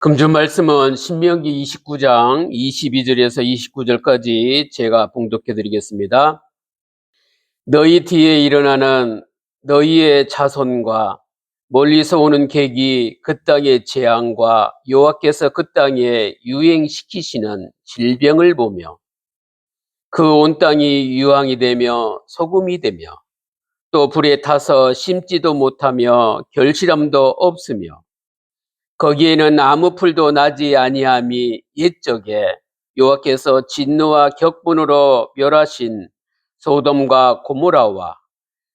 금주 말씀은 신명기 29장 22절에서 29절까지 제가 봉독해 드리겠습니다. 너희 뒤에 일어나는 너희의 자손과 멀리서 오는 객이 그 땅의 재앙과 여호와께서 그 땅에 유행시키시는 질병을 보며 그 온 땅이 유황이 되며 소금이 되며 또 불에 타서 심지도 못하며 결실함도 없으며 거기에는 아무 풀도 나지 아니함이 옛적에 여호와께서 진노와 격분으로 멸하신 소돔과 고모라와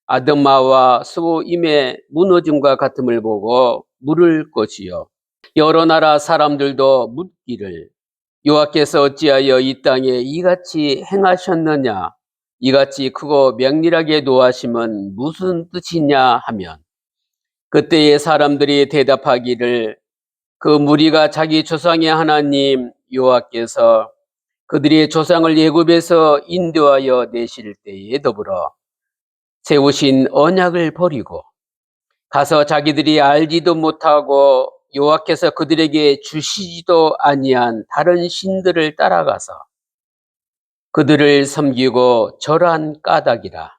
아드마와 스보임의 무너짐과 같음을 보고 물을 것이요 여러 나라 사람들도 묻기를 여호와께서 어찌하여 이 땅에 이같이 행하셨느냐 이같이 크고 맹렬하게 노하심은 무슨 뜻이냐 하면 그때의 사람들이 대답하기를 그 무리가 자기 조상의 하나님 여호와께서 그들의 조상을 애굽에서 인도하여 내실 때에 더불어 세우신 언약을 버리고 가서 자기들이 알지도 못하고 여호와께서 그들에게 주시지도 아니한 다른 신들을 따라가서 그들을 섬기고 절한 까닭이라.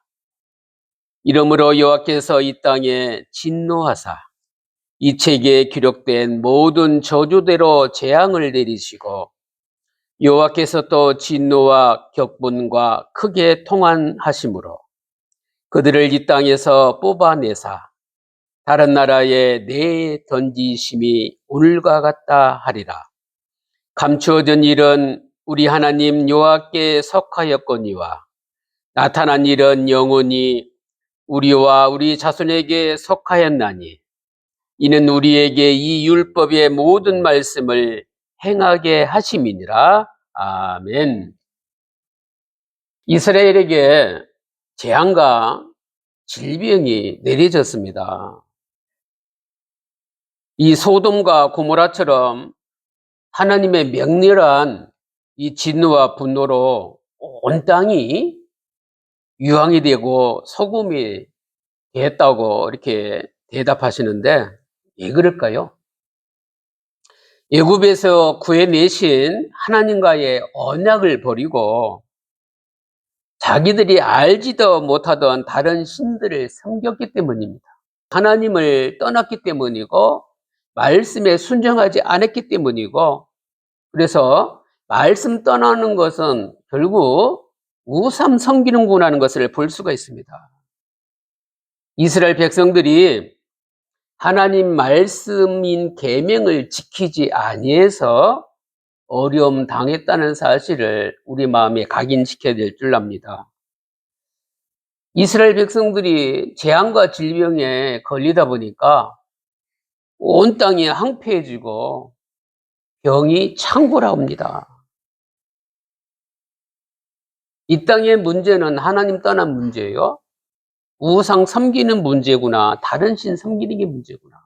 이러므로 여호와께서 이 땅에 진노하사 이 책에 기록된 모든 저주대로 재앙을 내리시고 여호와께서 또 진노와 격분과 크게 통한하심으로 그들을 이 땅에서 뽑아내사 다른 나라에 내던지심이 오늘과 같다 하리라. 감추어진 일은 우리 하나님 여호와께 속하였거니와 나타난 일은 영원히 우리와 우리 자손에게 속하였나니 이는 우리에게 이 율법의 모든 말씀을 행하게 하심이니라. 아멘. 이스라엘에게 재앙과 질병이 내려졌습니다. 이 소돔과 고모라처럼 하나님의 맹렬한 이 진노와 분노로 온 땅이 유황이 되고 소금이 됐다고 이렇게 대답하시는데 왜 그럴까요? 애굽에서 구해내신 하나님과의 언약을 버리고 자기들이 알지도 못하던 다른 신들을 섬겼기 때문입니다. 하나님을 떠났기 때문이고 말씀에 순종하지 않았기 때문이고 그래서 말씀 떠나는 것은 결국 우상 섬기는구나 하는 것을 볼 수가 있습니다. 이스라엘 백성들이 하나님 말씀인 계명을 지키지 아니해서 어려움 당했다는 사실을 우리 마음에 각인시켜야 될 줄 압니다. 이스라엘 백성들이 재앙과 질병에 걸리다 보니까 온 땅이 황폐해지고 병이 창궐합니다. 이 땅의 문제는 하나님 떠난 문제예요. 우상 섬기는 문제구나. 다른 신 섬기는 게 문제구나.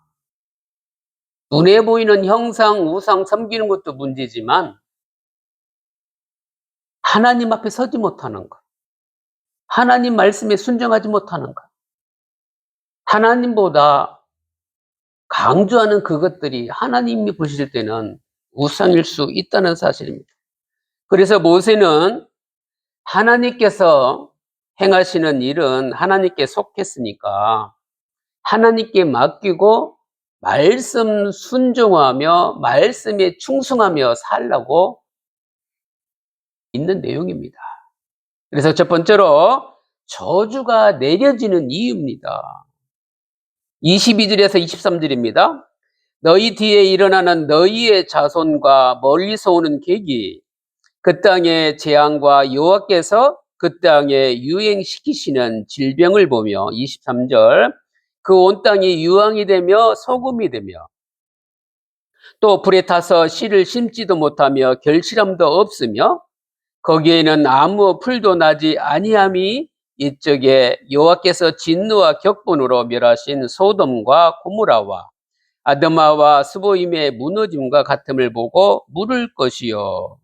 눈에 보이는 형상, 우상 섬기는 것도 문제지만 하나님 앞에 서지 못하는 것. 하나님 말씀에 순종하지 못하는 것. 하나님보다 강조하는 그것들이 하나님이 보실 때는 우상일 수 있다는 사실입니다. 그래서 모세는 하나님께서 행하시는 일은 하나님께 속했으니까 하나님께 맡기고 말씀 순종하며 말씀에 충성하며 살라고 있는 내용입니다. 그래서 첫 번째로 저주가 내려지는 이유입니다. 22절에서 23절입니다. 너희 뒤에 일어나는 너희의 자손과 멀리서 오는 객이 그 땅의 재앙과 여호와께서 그 땅에 유행시키시는 질병을 보며 23절 그 온 땅이 유황이 되며 소금이 되며 또 불에 타서 씨를 심지도 못하며 결실함도 없으며 거기에는 아무 풀도 나지 아니함이 이쪽에 여호와께서 진노와 격분으로 멸하신 소돔과 고모라와 아드마와 스보임의 무너짐과 같음을 보고 물을 것이요.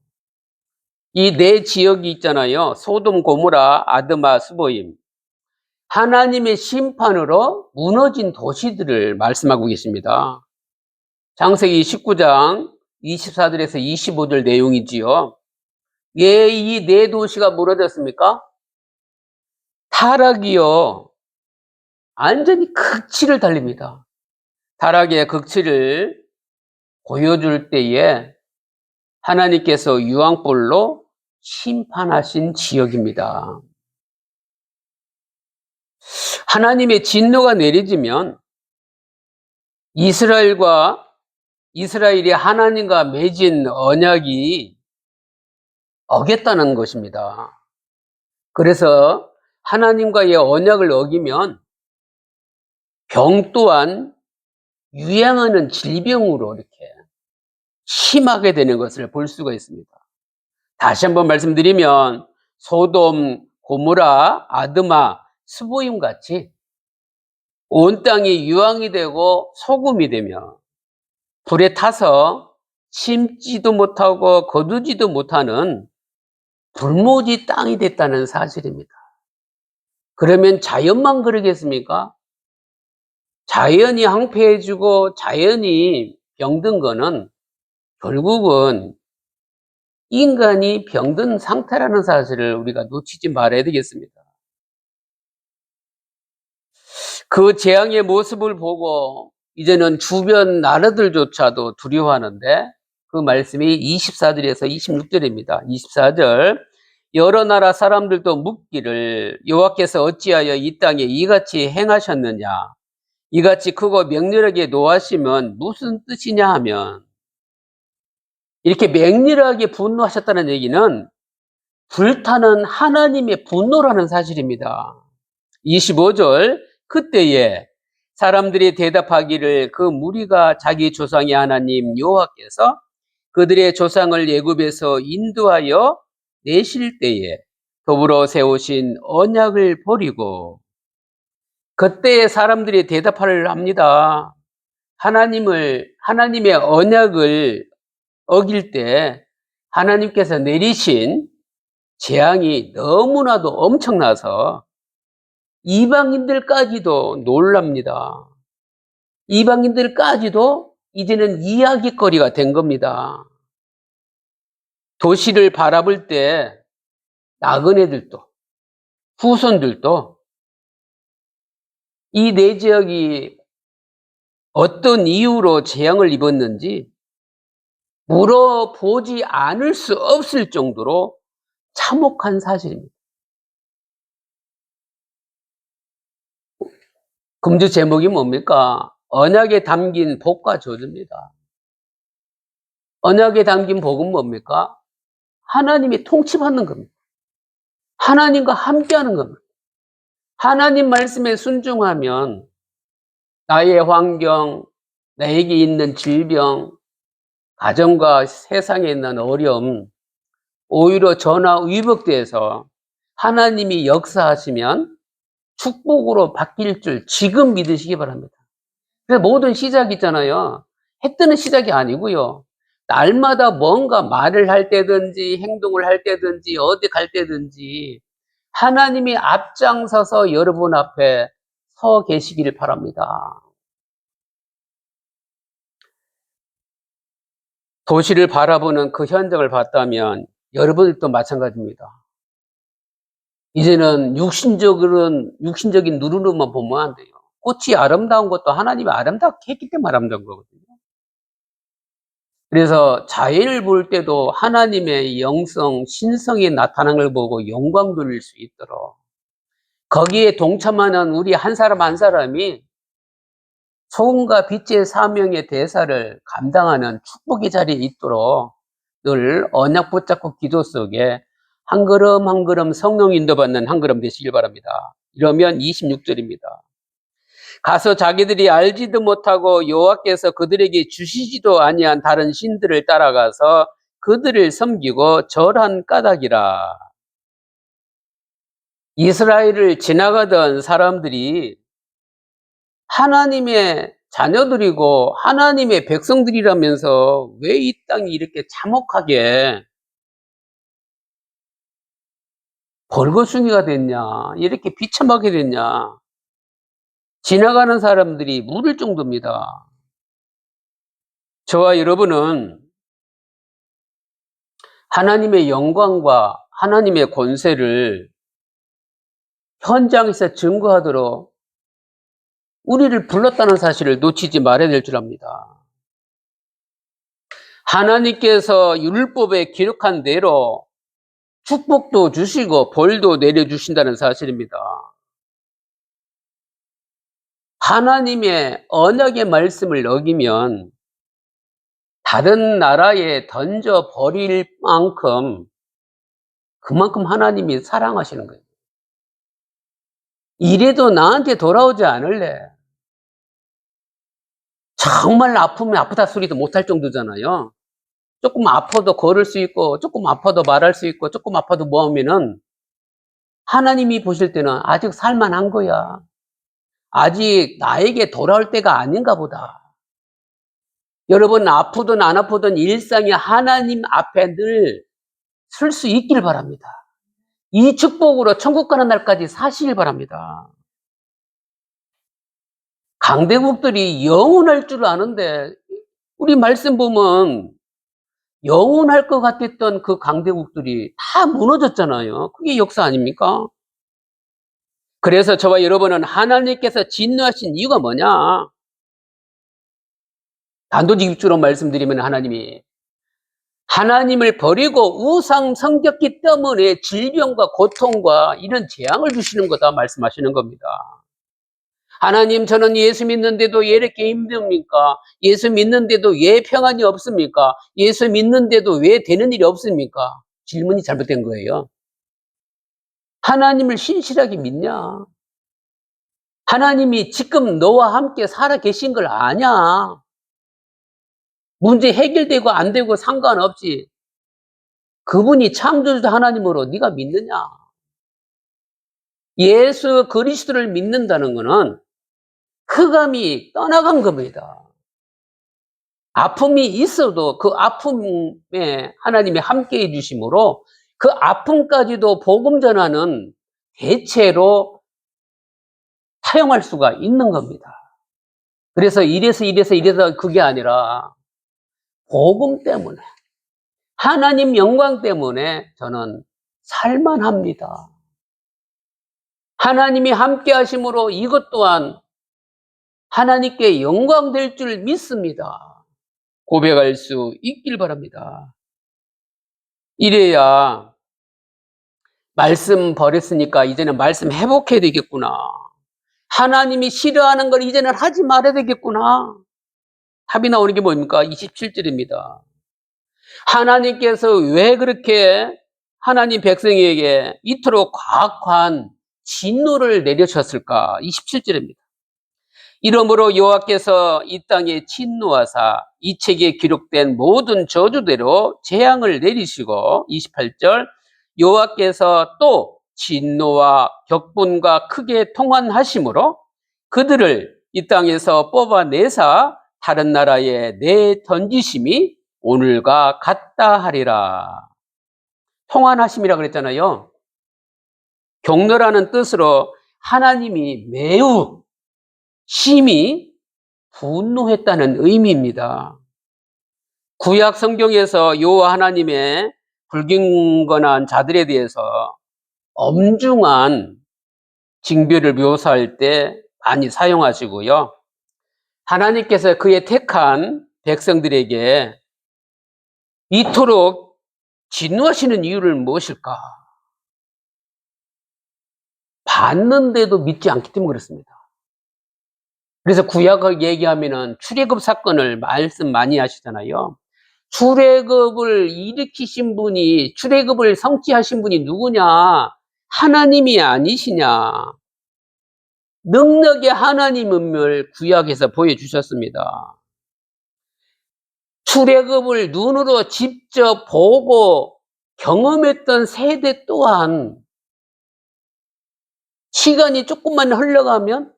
이 네 지역이 있잖아요. 소돔, 고모라, 아드마, 스보임. 하나님의 심판으로 무너진 도시들을 말씀하고 계십니다. 창세기 19장 24절에서 25절 내용이지요. 왜 이 네 도시가 무너졌습니까? 타락이요, 완전히 극치를 달립니다. 타락의 극치를 보여줄 때에 하나님께서 유황불로 심판하신 지역입니다. 하나님의 진노가 내려지면 이스라엘이 하나님과 맺은 언약이 어겼다는 것입니다. 그래서 하나님과의 언약을 어기면 병 또한 유행하는 질병으로 이렇게 심하게 되는 것을 볼 수가 있습니다. 다시 한번 말씀드리면 소돔, 고모라, 아드마, 스보임 같이 온 땅이 유황이 되고 소금이 되며 불에 타서 심지도 못하고 거두지도 못하는 불모지 땅이 됐다는 사실입니다. 그러면 자연만 그러겠습니까? 자연이 황폐해지고 자연이 병든 거는 결국은 인간이 병든 상태라는 사실을 우리가 놓치지 말아야 되겠습니다. 그 재앙의 모습을 보고 이제는 주변 나라들조차도 두려워하는데, 그 말씀이 24절에서 26절입니다. 24절, 여러 나라 사람들도 묻기를 여호와께서 어찌하여 이 땅에 이같이 행하셨느냐, 이같이 크고 맹렬하게 노하시면 무슨 뜻이냐 하면, 이렇게 맹렬하게 분노하셨다는 얘기는 불타는 하나님의 분노라는 사실입니다. 25절, 그때에 사람들이 대답하기를 그 무리가 자기 조상의 하나님 여호와께서 그들의 조상을 애굽에서 인도하여 내실 때에 더불어 세우신 언약을 버리고, 그때에 사람들이 대답을 합니다. 하나님의 언약을 어길 때 하나님께서 내리신 재앙이 너무나도 엄청나서 이방인들까지도 놀랍니다. 이방인들까지도 이제는 이야기거리가 된 겁니다. 도시를 바라볼 때 나그네들도, 후손들도 이 네 지역이 어떤 이유로 재앙을 입었는지 물어보지 않을 수 없을 정도로 참혹한 사실입니다. 금주 제목이 뭡니까? 언약에 담긴 복과 저주입니다. 언약에 담긴 복은 뭡니까? 하나님이 통치받는 겁니다. 하나님과 함께하는 겁니다. 하나님 말씀에 순종하면 나의 환경, 나에게 있는 질병, 가정과 세상에 있는 어려움, 오히려 전화위복돼서 하나님이 역사하시면 축복으로 바뀔 줄 지금 믿으시기 바랍니다. 그래서 모든 시작이 있잖아요. 해 뜨는 시작이 아니고요. 날마다 뭔가 말을 할 때든지 행동을 할 때든지 어디 갈 때든지 하나님이 앞장서서 여러분 앞에 서 계시기를 바랍니다. 도시를 바라보는 그 현장을 봤다면 여러분들도 마찬가지입니다. 이제는 육신적인 눈으로만 보면 안 돼요. 꽃이 아름다운 것도 하나님이 아름답게 했기 때문에 아름다운 거거든요. 그래서 자연을 볼 때도 하나님의 영성, 신성이 나타난 걸 보고 영광 돌릴 수 있도록, 거기에 동참하는 우리 한 사람 한 사람이 소금과 빛의 사명의 대사를 감당하는 축복의 자리에 있도록 늘 언약 붙잡고 기도 속에 한 걸음 한 걸음 성령 인도받는 한 걸음 되시길 바랍니다. 이러면 26절입니다. 가서 자기들이 알지도 못하고 여호와께서 그들에게 주시지도 아니한 다른 신들을 따라가서 그들을 섬기고 절한 까닭이라. 이스라엘을 지나가던 사람들이 하나님의 자녀들이고 하나님의 백성들이라면서 왜 이 땅이 이렇게 참혹하게 벌거숭이가 됐냐, 이렇게 비참하게 됐냐, 지나가는 사람들이 물을 정도입니다. 저와 여러분은 하나님의 영광과 하나님의 권세를 현장에서 증거하도록 우리를 불렀다는 사실을 놓치지 말아야 될 줄 압니다. 하나님께서 율법에 기록한 대로 축복도 주시고 벌도 내려주신다는 사실입니다. 하나님의 언약의 말씀을 어기면 다른 나라에 던져 버릴 만큼 그만큼 하나님이 사랑하시는 거예요. 이래도 나한테 돌아오지 않을래. 정말 아프면 아프다 소리도 못할 정도잖아요. 조금 아파도 걸을 수 있고 조금 아파도 말할 수 있고 조금 아파도 뭐 하면은 하나님이 보실 때는 아직 살만한 거야. 아직 나에게 돌아올 때가 아닌가 보다. 여러분 아프든 안 아프든 일상이 하나님 앞에 늘 설 수 있길 바랍니다. 이 축복으로 천국 가는 날까지 사시길 바랍니다. 강대국들이 영원할 줄 아는데 우리 말씀 보면 영원할 것 같았던 그 강대국들이 다 무너졌잖아요. 그게 역사 아닙니까? 그래서 저와 여러분은 하나님께서 진노하신 이유가 뭐냐? 단도직입적으로 말씀드리면 하나님을 버리고 우상 섬겼기 때문에 질병과 고통과 이런 재앙을 주시는 거다 말씀하시는 겁니다. 하나님, 저는 예수 믿는데도 왜 이렇게 힘듭니까? 예수 믿는데도 왜 평안이 없습니까? 예수 믿는데도 왜 되는 일이 없습니까? 질문이 잘못된 거예요. 하나님을 신실하게 믿냐? 하나님이 지금 너와 함께 살아 계신 걸 아냐? 문제 해결되고 안 되고 상관없이 그분이 창조주 하나님으로 네가 믿느냐? 예수 그리스도를 믿는다는 것은 흑암이 떠나간 겁니다. 아픔이 있어도 그 아픔에 하나님이 함께 해주심으로 그 아픔까지도 복음 전하는 대체로 사용할 수가 있는 겁니다. 그래서 이래서 그게 아니라 복음 때문에 하나님 영광 때문에 저는 살만합니다. 하나님이 함께 하심으로 이것 또한 하나님께 영광 될 줄 믿습니다. 고백할 수 있길 바랍니다. 이래야 말씀 버렸으니까 이제는 말씀 회복해야 되겠구나. 하나님이 싫어하는 걸 이제는 하지 말아야 되겠구나. 답이 나오는 게 뭡니까? 27절입니다. 하나님께서 왜 그렇게 하나님 백성에게 이토록 과학한 진노를 내려셨을까? 27절입니다. 이러므로 여호와께서 이 땅에 진노하사 이 책에 기록된 모든 저주대로 재앙을 내리시고 28절 여호와께서 또 진노와 격분과 크게 통한하심으로 그들을 이 땅에서 뽑아내사 다른 나라에 내던지심이 오늘과 같다 하리라. 통한하심이라 그랬잖아요. 경노라는 뜻으로 하나님이 매우 심히 분노했다는 의미입니다. 구약 성경에서 여호와 하나님의 불경건한 자들에 대해서 엄중한 징벌을 묘사할 때 많이 사용하시고요. 하나님께서 그의 택한 백성들에게 이토록 진노하시는 이유를 무엇일까? 봤는데도 믿지 않기 때문에 그렇습니다. 그래서 구약을 얘기하면은 출애굽 사건을 말씀 많이 하시잖아요. 출애굽을 일으키신 분이, 출애굽을 성취하신 분이 누구냐? 하나님이 아니시냐? 능력의 하나님을 구약에서 보여주셨습니다. 출애굽을 눈으로 직접 보고 경험했던 세대 또한 시간이 조금만 흘러가면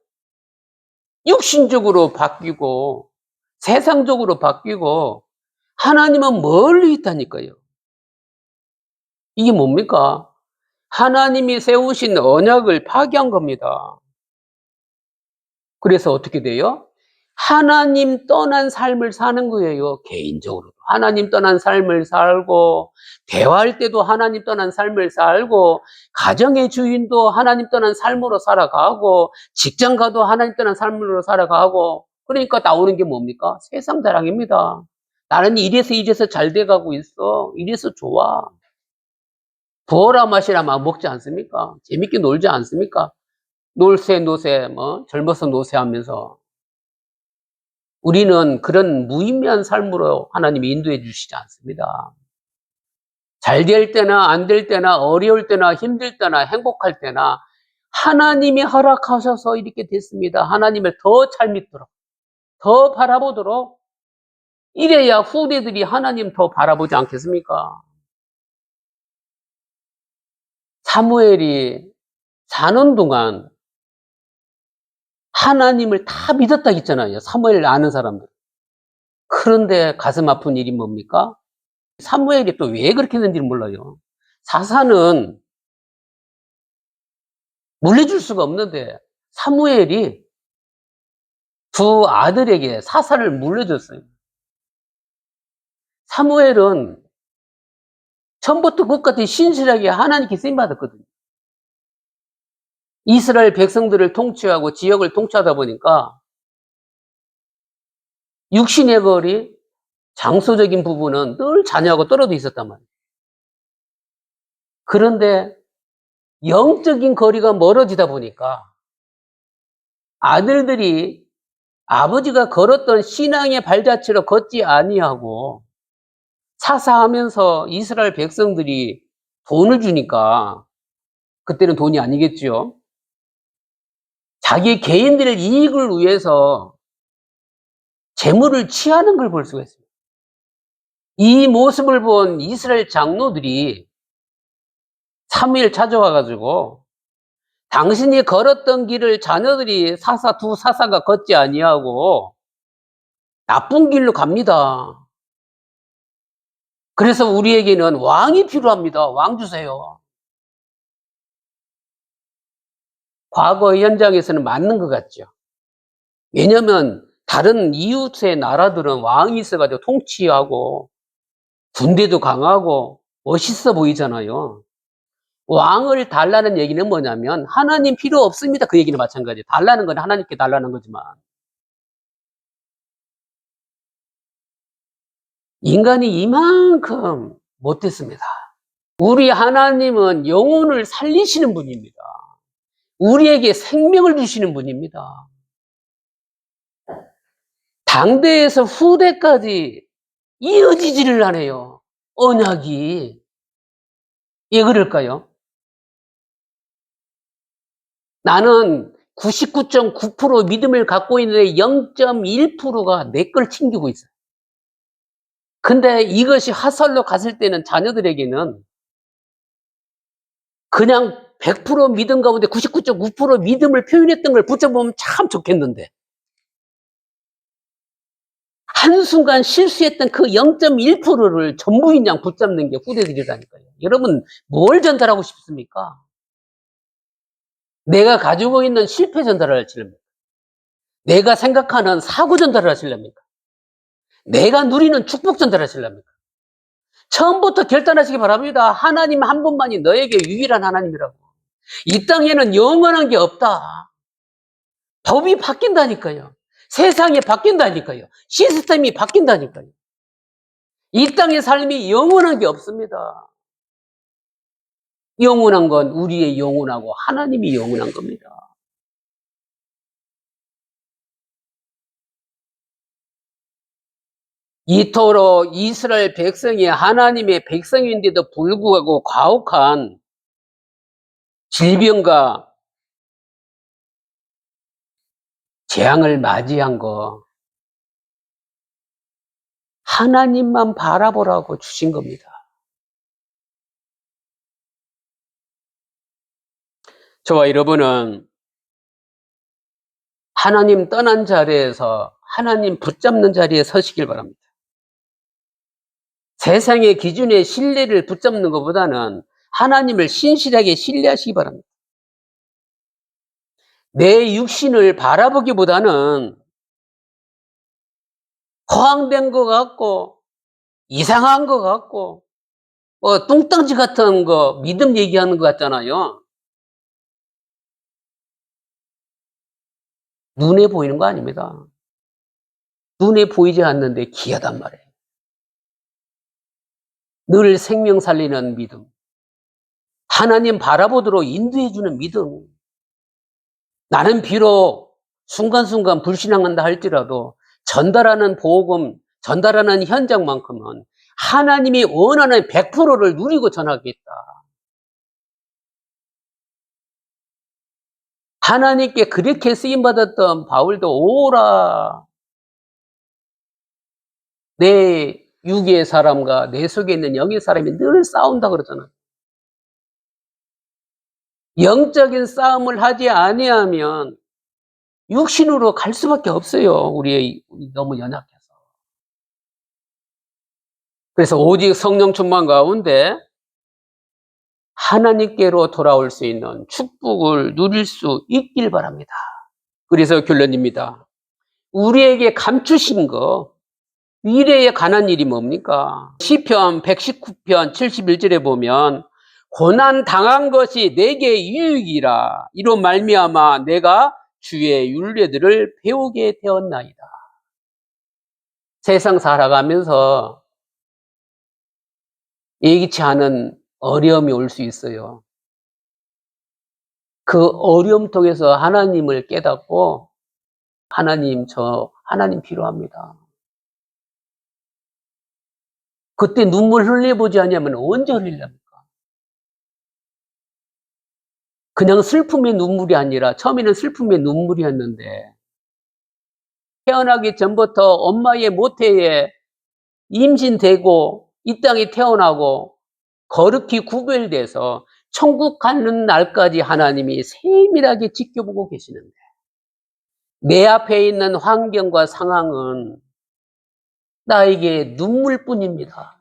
육신적으로 바뀌고 세상적으로 바뀌고 하나님은 멀리 있다니까요. 이게 뭡니까? 하나님이 세우신 언약을 파기한 겁니다. 그래서 어떻게 돼요? 하나님 떠난 삶을 사는 거예요. 개인적으로 하나님 떠난 삶을 살고, 대화할 때도 하나님 떠난 삶을 살고, 가정의 주인도 하나님 떠난 삶으로 살아가고, 직장 가도 하나님 떠난 삶으로 살아가고. 그러니까 나오는 게 뭡니까? 세상 자랑입니다. 나는 이래서 잘 돼가고 있어. 이래서 좋아. 부어라 마시라 막 먹지 않습니까? 재밌게 놀지 않습니까? 놀새 노새 뭐 젊어서 노새하면서. 우리는 그런 무의미한 삶으로 하나님이 인도해 주시지 않습니다. 잘 될 때나 안 될 때나 어려울 때나 힘들 때나 행복할 때나 하나님이 허락하셔서 이렇게 됐습니다. 하나님을 더 잘 믿도록, 더 바라보도록. 이래야 후대들이 하나님 더 바라보지 않겠습니까? 사무엘이 사는 동안 하나님을 다 믿었다 했잖아요. 사무엘을 아는 사람들. 그런데 가슴 아픈 일이 뭡니까? 사무엘이 또 왜 그렇게 했는지를 몰라요. 사사는 물려줄 수가 없는데 사무엘이 두 아들에게 사사를 물려줬어요. 사무엘은 처음부터 끝까지 신실하게 하나님께 쓰임 받았거든요. 이스라엘 백성들을 통치하고 지역을 통치하다 보니까 육신의 거리, 장소적인 부분은 늘 자녀하고 떨어져 있었단 말이에요. 그런데 영적인 거리가 멀어지다 보니까 아들들이 아버지가 걸었던 신앙의 발자취로 걷지 아니하고 사사하면서 이스라엘 백성들이 돈을 주니까, 그때는 돈이 아니겠죠. 자기 개인들의 이익을 위해서 재물을 취하는 걸 볼 수가 있습니다. 이 모습을 본 이스라엘 장로들이 사무엘 찾아와 가지고 당신이 걸었던 길을 자녀들이 두 사사가 걷지 아니하고 나쁜 길로 갑니다. 그래서 우리에게는 왕이 필요합니다. 왕 주세요. 과거 현장에서는 맞는 것 같죠. 왜냐면 다른 이웃의 나라들은 왕이 있어 가지고 통치하고 군대도 강하고 멋있어 보이잖아요. 왕을 달라는 얘기는 뭐냐면 하나님 필요 없습니다. 그 얘기는 마찬가지예요. 달라는 건 하나님께 달라는 거지만 인간이 이만큼 못됐습니다. 우리 하나님은 영혼을 살리시는 분입니다. 우리에게 생명을 주시는 분입니다. 당대에서 후대까지 이어지지를 않아요. 언약이. 왜 그럴까요? 나는 99.9% 믿음을 갖고 있는데 0.1%가 내 걸 챙기고 있어요. 근데 이것이 화살로 갔을 때는 자녀들에게는 그냥 100% 믿음 가운데 99.9% 믿음을 표현했던 걸 붙잡으면 참 좋겠는데, 한순간 실수했던 그 0.1%를 전부인 양 붙잡는 게 후대들이라니까요. 여러분, 뭘 전달하고 싶습니까? 내가 가지고 있는 실패 전달을 하시렵니까? 내가 생각하는 사고 전달을 하시렵니까? 내가 누리는 축복 전달을 하시렵니까? 처음부터 결단하시기 바랍니다. 하나님 한 분만이 너에게 유일한 하나님이라고. 이 땅에는 영원한 게 없다. 법이 바뀐다니까요. 세상이 바뀐다니까요. 시스템이 바뀐다니까요. 이 땅의 삶이 영원한 게 없습니다. 영원한 건 우리의 영원하고 하나님이 영원한 겁니다. 이토록 이스라엘 백성이 하나님의 백성인데도 불구하고 가혹한 질병과 재앙을 맞이한 거, 하나님만 바라보라고 주신 겁니다. 저와 여러분은 하나님 떠난 자리에서 하나님 붙잡는 자리에 서시길 바랍니다. 세상의 기준에 신뢰를 붙잡는 것보다는 하나님을 신실하게 신뢰하시기 바랍니다. 내 육신을 바라보기보다는 허황된 것 같고, 이상한 것 같고, 뚱딴지 같은 거, 믿음 얘기하는 것 같잖아요. 눈에 보이는 거 아닙니다. 눈에 보이지 않는데 귀하단 말이에요. 늘 생명 살리는 믿음. 하나님 바라보도록 인도해주는 믿음. 나는 비록 순간순간 불신앙한다 할지라도 전달하는 복음, 전달하는 현장만큼은 하나님이 원하는 100%를 누리고 전하겠다. 하나님께 그렇게 쓰임받았던 바울도 오라. 내 육의 사람과 내 속에 있는 영의 사람이 늘 싸운다 그러잖아요. 영적인 싸움을 하지 아니하면 육신으로 갈 수밖에 없어요. 우리 너무 연약해서. 그래서 오직 성령 충만 가운데 하나님께로 돌아올 수 있는 축복을 누릴 수 있길 바랍니다. 그래서 결론입니다. 우리에게 감추신 거, 미래에 관한 일이 뭡니까? 시편 119편 71절에 보면 고난 당한 것이 내게 유익이라 이로 말미암아 내가 주의 율례들을 배우게 되었나이다. 세상 살아가면서 예기치 않은 어려움이 올 수 있어요. 그 어려움 통해서 하나님을 깨닫고 하나님 하나님 필요합니다. 그때 눈물 흘려보지 않으면 언제 흘리렵니까? 그냥 슬픔의 눈물이 아니라 처음에는 슬픔의 눈물이었는데 태어나기 전부터 엄마의 모태에 임신되고 이 땅에 태어나고 거룩히 구별돼서 천국 가는 날까지 하나님이 세밀하게 지켜보고 계시는데 내 앞에 있는 환경과 상황은 나에게 눈물뿐입니다.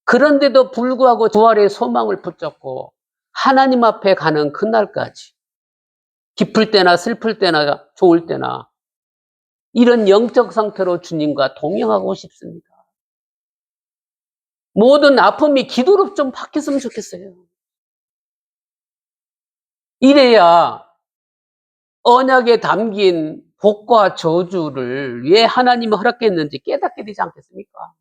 그런데도 불구하고 부활의 소망을 붙잡고 하나님 앞에 가는 그날까지 기쁠 때나 슬플 때나 좋을 때나 이런 영적 상태로 주님과 동행하고 싶습니다. 모든 아픔이 기도로 좀 바뀌었으면 좋겠어요. 이래야 언약에 담긴 복과 저주를 왜 하나님이 허락했는지 깨닫게 되지 않겠습니까?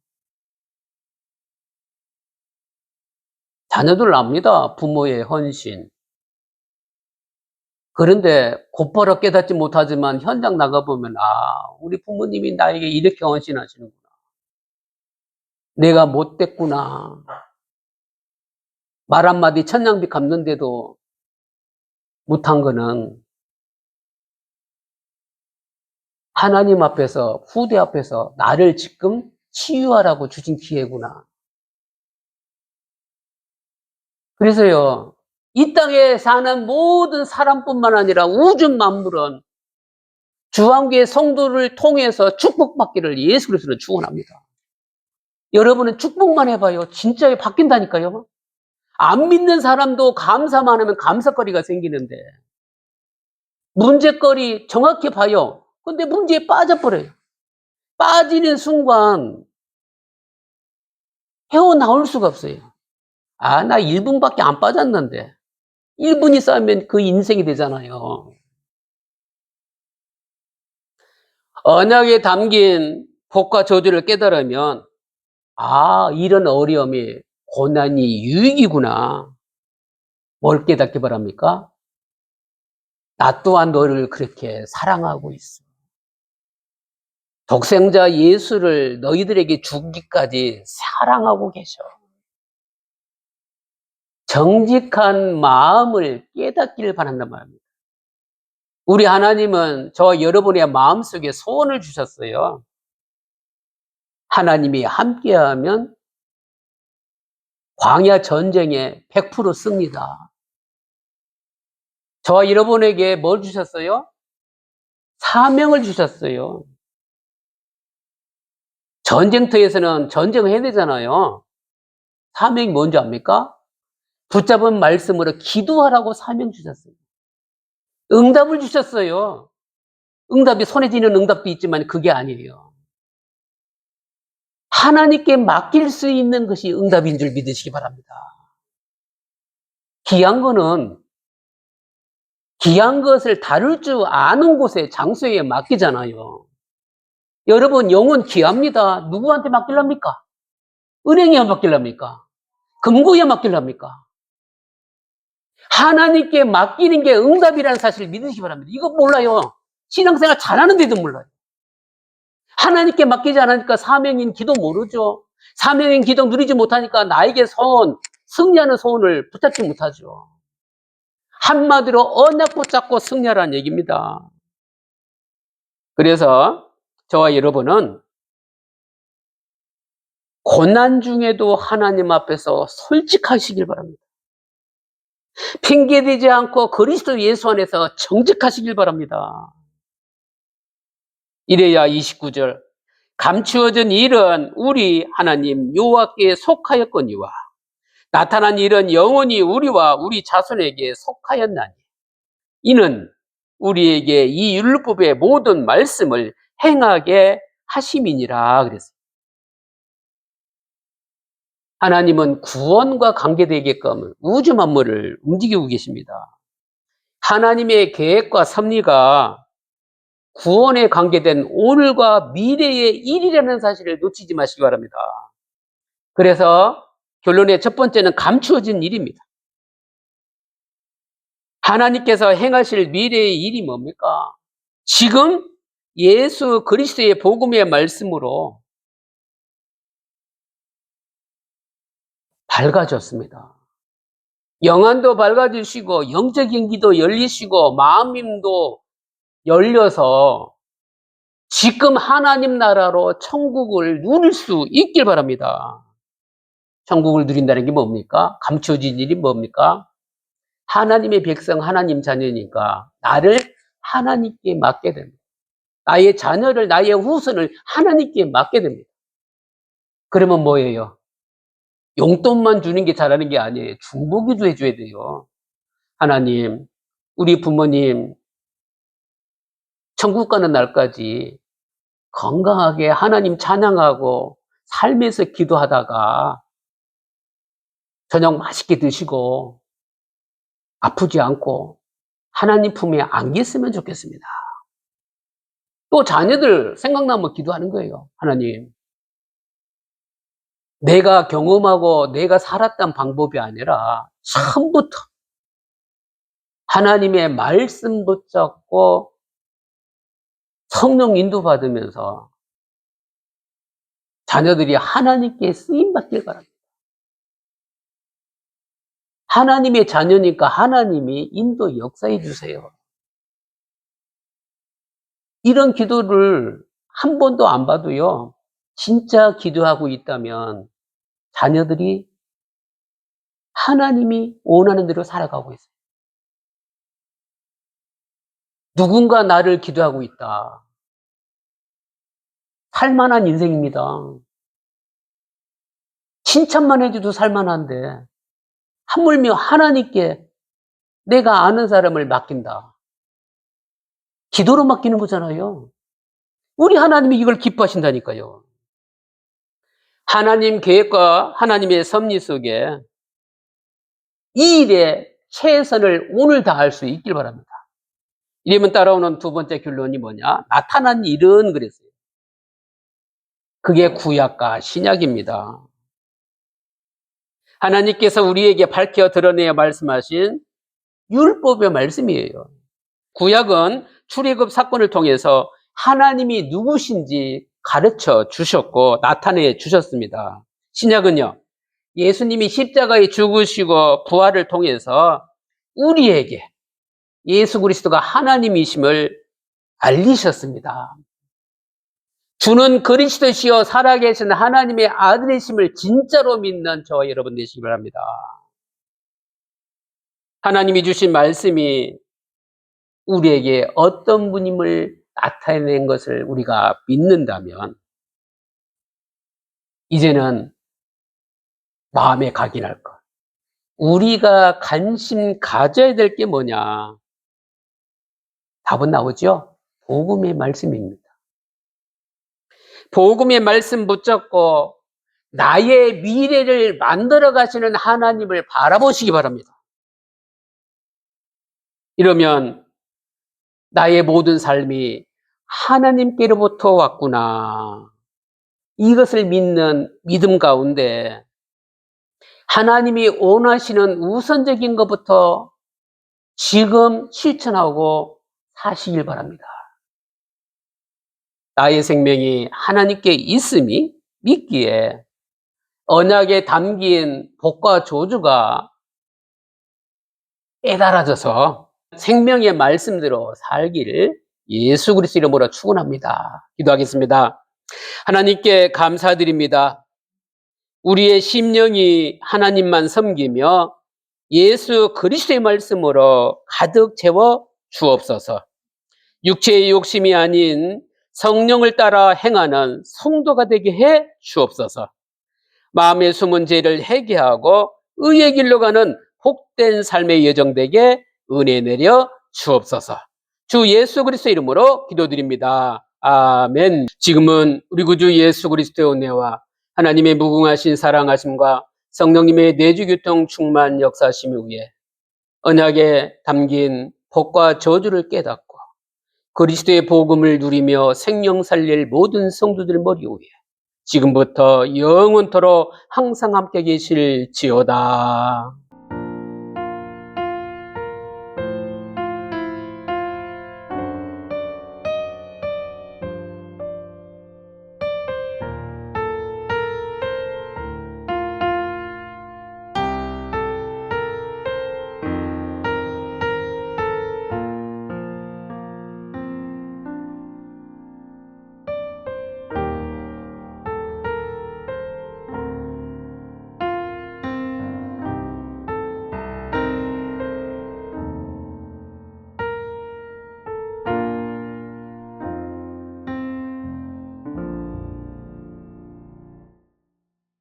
자녀들 압니다. 부모의 헌신. 그런데 곧바로 깨닫지 못하지만 현장 나가보면 우리 부모님이 나에게 이렇게 헌신하시는구나. 내가 못됐구나. 말 한마디 천냥비 갚는데도 못한 거는 하나님 앞에서 후대 앞에서 나를 지금 치유하라고 주신 기회구나. 그래서요. 이 땅에 사는 모든 사람뿐만 아니라 우주 만물은 주한교회 성도를 통해서 축복받기를 예수 그리스도는 축원합니다. 여러분은 축복만 해봐요. 진짜 바뀐다니까요. 안 믿는 사람도 감사만 하면 감사거리가 생기는데 문제거리 정확히 봐요. 근데 문제에 빠져버려요. 빠지는 순간 헤어나올 수가 없어요. 나 1분밖에 안 빠졌는데 1분이 쌓이면 그 인생이 되잖아요. 언약에 담긴 복과 저주를 깨달으면 이런 어려움이 고난이 유익이구나. 뭘 깨닫기 바랍니까? 나 또한 너를 그렇게 사랑하고 있어. 독생자 예수를 너희들에게 주기까지 사랑하고 계셔. 정직한 마음을 깨닫기를 바란단 말입니다. 우리 하나님은 저와 여러분의 마음속에 소원을 주셨어요. 하나님이 함께하면 광야 전쟁에 100% 씁니다. 저와 여러분에게 뭘 주셨어요? 사명을 주셨어요. 전쟁터에서는 전쟁을 해야 되잖아요. 사명이 뭔지 압니까? 붙잡은 말씀으로 기도하라고 사명 주셨어요. 응답을 주셨어요. 응답이 손에 쥐는 응답도 있지만 그게 아니에요. 하나님께 맡길 수 있는 것이 응답인 줄 믿으시기 바랍니다. 귀한 거는 귀한 것을 다룰 줄 아는 곳에 장소에 맡기잖아요. 여러분, 영은 귀합니다. 누구한테 맡기랍니까? 은행에 맡기랍니까? 금고에 맡기랍니까? 하나님께 맡기는 게 응답이라는 사실을 믿으시기 바랍니다. 이거 몰라요. 신앙생활 잘하는데도 몰라요. 하나님께 맡기지 않으니까 사명인 기도 모르죠. 사명인 기도 누리지 못하니까 나에게 승리하는 소원을 붙잡지 못하죠. 한마디로 언약 붙잡고 승리하라는 얘기입니다. 그래서 저와 여러분은 고난 중에도 하나님 앞에서 솔직하시길 바랍니다. 핑계대지 않고 그리스도 예수 안에서 정직하시길 바랍니다. 이래야 29절 감추어진 일은 우리 하나님 여호와께 속하였거니와 나타난 일은 영원히 우리와 우리 자손에게 속하였나니 이는 우리에게 이 율법의 모든 말씀을 행하게 하심이니라 그랬어요. 하나님은 구원과 관계되게끔 우주 만물을 움직이고 계십니다. 하나님의 계획과 섭리가 구원에 관계된 오늘과 미래의 일이라는 사실을 놓치지 마시기 바랍니다. 그래서 결론의 첫 번째는 감추어진 일입니다. 하나님께서 행하실 미래의 일이 뭡니까? 지금 예수 그리스도의 복음의 말씀으로 밝아졌습니다. 영안도 밝아지시고 영적인 귀도 열리시고 마음도 열려서 지금 하나님 나라로 천국을 누릴 수 있길 바랍니다. 천국을 누린다는 게 뭡니까? 감춰진 일이 뭡니까? 하나님의 백성, 하나님 자녀니까 나를 하나님께 맡게 됩니다. 나의 자녀를, 나의 후손을 하나님께 맡게 됩니다. 그러면 뭐예요? 용돈만 주는 게 잘하는 게 아니에요. 중보기도 해줘야 돼요. 하나님, 우리 부모님 천국 가는 날까지 건강하게 하나님 찬양하고 삶에서 기도하다가 저녁 맛있게 드시고 아프지 않고 하나님 품에 안겼으면 좋겠습니다. 또 자녀들 생각나면 기도하는 거예요. 하나님, 내가 경험하고 내가 살았던 방법이 아니라 처음부터 하나님의 말씀 붙잡고 성령 인도받으면서 자녀들이 하나님께 쓰임받길 바랍니다. 하나님의 자녀니까 하나님이 인도 역사해 주세요. 이런 기도를 한 번도 안 봐도요, 진짜 기도하고 있다면 자녀들이 하나님이 원하는 대로 살아가고 있어요. 누군가 나를 기도하고 있다. 살만한 인생입니다. 칭찬만 해줘도 살만한데 하물며 하나님께 내가 아는 사람을 맡긴다. 기도로 맡기는 거잖아요. 우리 하나님이 이걸 기뻐하신다니까요. 하나님 계획과 하나님의 섭리 속에 이 일에 최선을 오늘 다할 수 있길 바랍니다. 이러면 따라오는 두 번째 결론이 뭐냐? 나타난 일은 그랬어요. 그게 구약과 신약입니다. 하나님께서 우리에게 밝혀 드러내어 말씀하신 율법의 말씀이에요. 구약은 출애굽 사건을 통해서 하나님이 누구신지 가르쳐 주셨고 나타내 주셨습니다. 신약은요, 예수님이 십자가에 죽으시고 부활을 통해서 우리에게 예수 그리스도가 하나님이심을 알리셨습니다. 주는 그리스도시요 살아계신 하나님의 아들이심을 진짜로 믿는 저와 여러분 되시기 바랍니다. 하나님이 주신 말씀이 우리에게 어떤 분임을 나타낸 것을 우리가 믿는다면 이제는 마음에 각인할 것. 우리가 관심 가져야 될 게 뭐냐? 답은 나오죠? 복음의 말씀입니다. 복음의 말씀 붙잡고 나의 미래를 만들어 가시는 하나님을 바라보시기 바랍니다. 이러면 나의 모든 삶이 하나님께로부터 왔구나. 이것을 믿는 믿음 가운데 하나님이 원하시는 우선적인 것부터 지금 실천하고 사시길 바랍니다. 나의 생명이 하나님께 있음이 믿기에 언약에 담긴 복과 저주가 깨달아져서 생명의 말씀대로 살기를 예수 그리스도 이름으로 축원합니다. 기도하겠습니다. 하나님께 감사드립니다. 우리의 심령이 하나님만 섬기며 예수 그리스도의 말씀으로 가득 채워 주옵소서. 육체의 욕심이 아닌 성령을 따라 행하는 성도가 되게 해 주옵소서. 마음의 숨은 죄를 회개하고 의의 길로 가는 복된 삶의 여정 되게 은혜 내려 주옵소서. 주 예수 그리스도 이름으로 기도드립니다. 아멘. 지금은 우리 구주 예수 그리스도의 은혜와 하나님의 무궁하신 사랑하심과 성령님의 내주교통 충만 역사하심을 위해 언약에 담긴 복과 저주를 깨닫고 그리스도의 복음을 누리며 생명 살릴 모든 성도들 머리 위에 지금부터 영원토록 항상 함께 계실지어다.